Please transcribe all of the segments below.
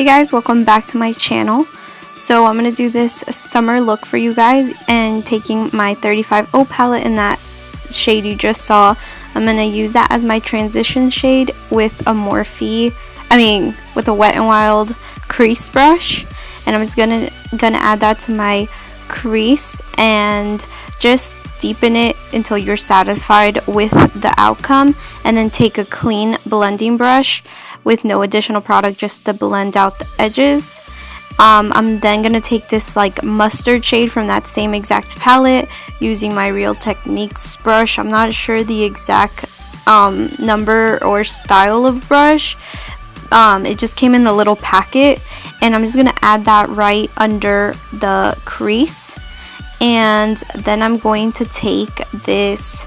Hey guys, welcome back to my channel. So I'm going to do this summer look for you guys, and taking my 35O palette in that shade you just saw, I'm going to use that as my transition shade with a with a Wet n Wild crease brush, and I'm just gonna add that to my crease and just deepen it until you're satisfied with the outcome, and then take a clean blending brush with no additional product just to blend out the edges. I'm then gonna take this like mustard shade from that same exact palette using my Real Techniques brush. I'm not sure the exact number or style of brush. It just came in a little packet, and I'm just gonna add that right under the crease. And then I'm going to take this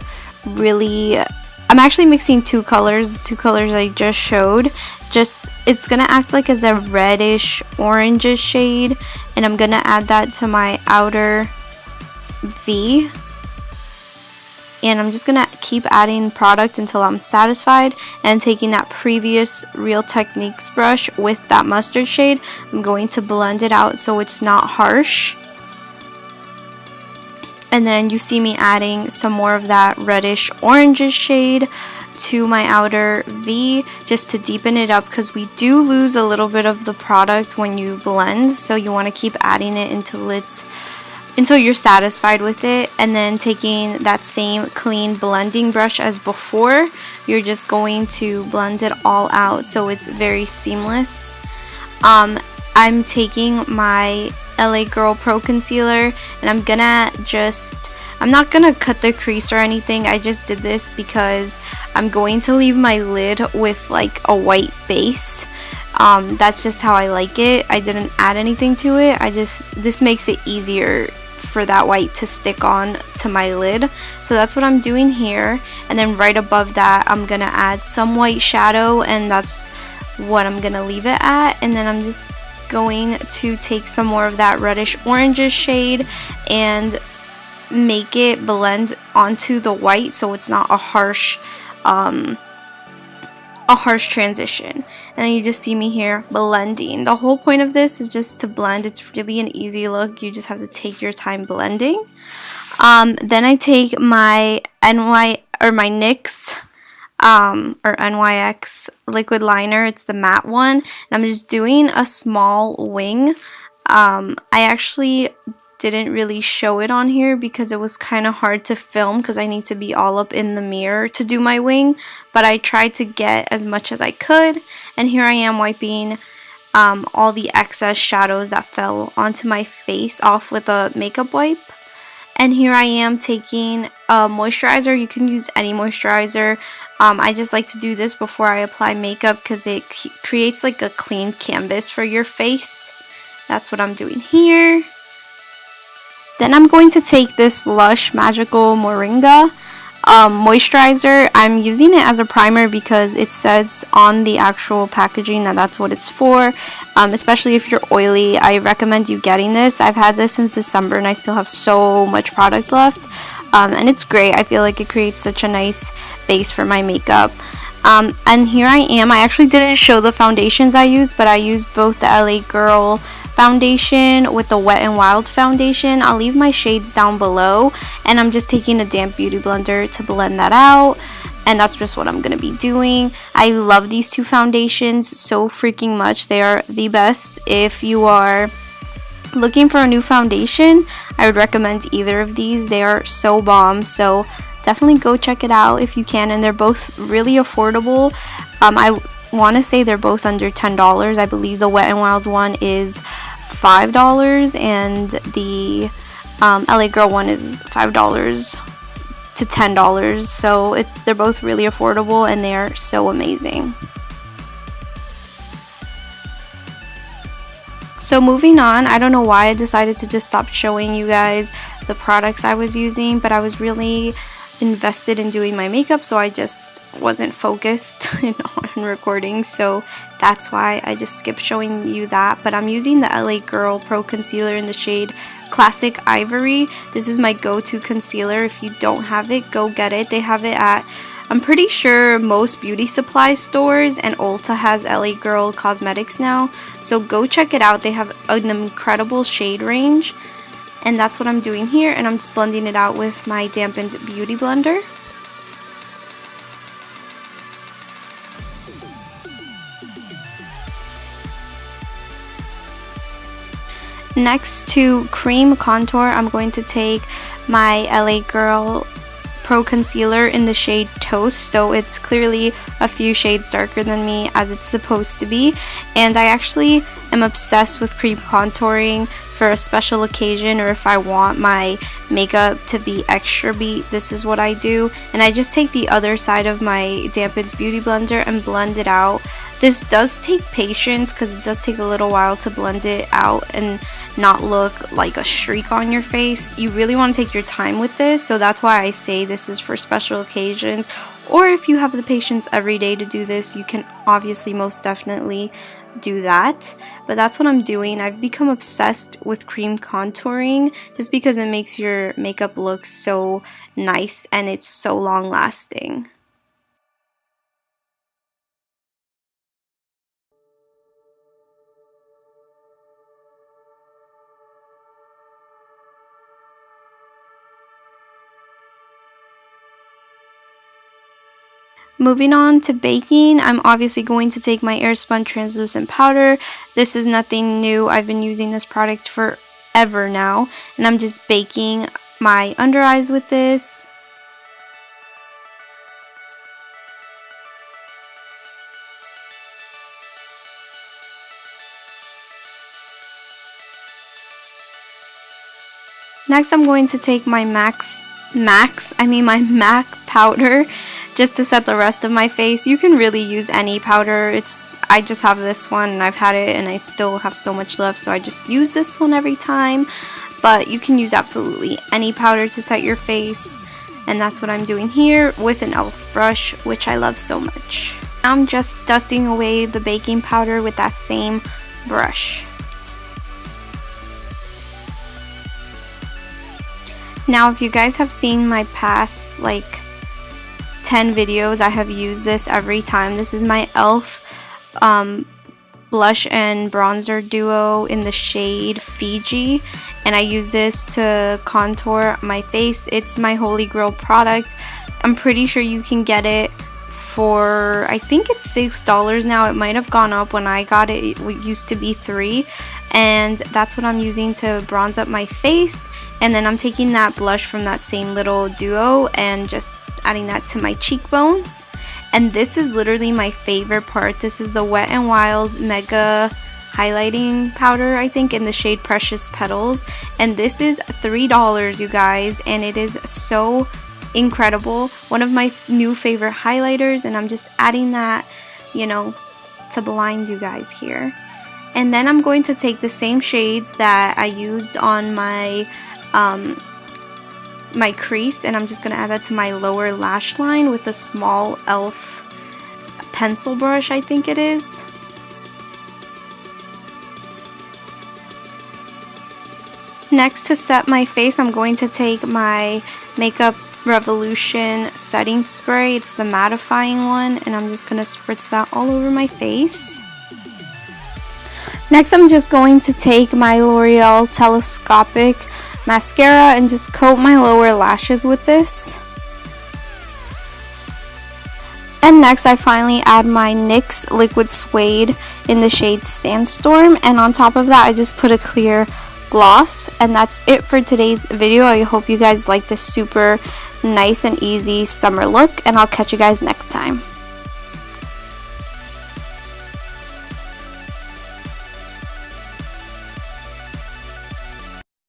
I'm actually mixing two colors, the two colors I just showed. It's gonna act like as a reddish orangish shade, and I'm gonna add that to my outer V. And I'm just gonna keep adding product until I'm satisfied, and taking that previous Real Techniques brush with that mustard shade, I'm going to blend it out so it's not harsh. And then you see me adding some more of that reddish orangish shade to my outer V just to deepen it up, because we do lose a little bit of the product when you blend, so you want to keep adding it until you're satisfied with it. And then taking that same clean blending brush as before, you're just going to blend it all out so it's very seamless. I'm taking my LA Girl Pro Concealer, and I'm not gonna cut the crease or anything. I just did this because I'm going to leave my lid with like a white base. That's just how I like it. I didn't add anything to it. This makes it easier for that white to stick on to my lid. So that's what I'm doing here. And then right above that, I'm gonna add some white shadow, and that's what I'm gonna leave it at. And then I'm just going to take some more of that reddish orangish shade and make it blend onto the white so it's not a harsh transition. And then you just see me here blending. The whole point of this is just to blend. It's really an easy look. You just have to take your time blending. Then I take my NYX or NYX liquid liner. It's the matte one, and I'm just doing a small wing. I actually didn't really show it on here because it was kind of hard to film, because I need to be all up in the mirror to do my wing, but I tried to get as much as I could. And here I am wiping all the excess shadows that fell onto my face off with a makeup wipe. And here I am taking a moisturizer. You can use any moisturizer. I just like to do this before I apply makeup because it creates like a clean canvas for your face. That's what I'm doing here. Then I'm going to take this Lush Magical Moringa moisturizer. I'm using it as a primer because it says on the actual packaging that that's what it's for. Especially if you're oily, I recommend you getting this. I've had this since December and I still have so much product left. And it's great. I feel like it creates such a nice base for my makeup. And here I am. I actually didn't show the foundations I used, but I used both the LA Girl foundation with the Wet n Wild foundation. I'll leave my shades down below, and I'm just taking a damp beauty blender to blend that out, and that's just what I'm gonna be doing. I love these two foundations so freaking much. They are the best. If you are looking for a new foundation, I would recommend either of these. They are so bomb, so definitely go check it out if you can. And they're both really affordable. I want to say they're both under $10. I believe the Wet n Wild one is $5, and the LA Girl one is $5 to $10. So they're both really affordable, and they are so amazing. So moving on, I don't know why I decided to just stop showing you guys the products I was using, but I was really invested in doing my makeup, so I just wasn't focused on recording, so that's why I just skipped showing you that. But I'm using the LA Girl Pro Concealer in the shade Classic Ivory. This is my go-to concealer. If you don't have it, go get it. They have it at I'm pretty sure most beauty supply stores and Ulta has LA Girl Cosmetics now, so go check it out. They have an incredible shade range, and that's what I'm doing here, and I'm just blending it out with my dampened beauty blender. Next, to cream contour, I'm going to take my LA Girl Pro Concealer in the shade Toast, so it's clearly a few shades darker than me, as it's supposed to be. And I actually am obsessed with cream contouring for a special occasion, or if I want my makeup to be extra beat, this is what I do. And I just take the other side of my dampened beauty blender and blend it out. This does take patience because it does take a little while to blend it out and not look like a streak on your face. You really want to take your time with this, so that's why I say this is for special occasions, or if you have the patience every day to do this, you can obviously most definitely do that. But that's what I'm doing. I've become obsessed with cream contouring just because it makes your makeup look so nice and it's so long lasting. Moving on to baking, I'm obviously going to take my Airspun translucent powder. This is nothing new. I've been using this product forever now, and I'm just baking my under eyes with this. Next, I'm going to take my my MAC powder just to set the rest of my face. You can really use any powder. I just have this one and I've had it and I still have so much left, so I just use this one every time. But you can use absolutely any powder to set your face, and that's what I'm doing here with an e.l.f. brush, which I love so much. I'm just dusting away the baking powder with that same brush. Now, if you guys have seen my past like 10 videos, I have used this every time. This is my e.l.f. Blush and bronzer duo in the shade Fiji, and I use this to contour my face. It's my holy grail product. I'm pretty sure you can get it for, I think it's $6 now. It might have gone up. When I got it, it used to be $3, and that's what I'm using to bronze up my face. And then I'm taking that blush from that same little duo and just adding that to my cheekbones. And this is literally my favorite part. This is the Wet n Wild Mega Highlighting Powder, I think, in the shade Precious Petals. And this is $3, you guys, and it is so incredible. One of my new favorite highlighters, and I'm just adding that, you know, to blind you guys here. And then I'm going to take the same shades that I used on my my crease, and I'm just going to add that to my lower lash line with a small e.l.f. pencil brush, I think it is. Next, to set my face, I'm going to take my Makeup Revolution setting spray. It's the mattifying one, and I'm just going to spritz that all over my face. Next, I'm just going to take my L'Oreal Telescopic mascara and just coat my lower lashes with this. And next, I finally add my NYX Liquid Suede in the shade Sandstorm, and on top of that I just put a clear gloss. And that's it for today's video. I hope you guys like this super nice and easy summer look, and I'll catch you guys next time.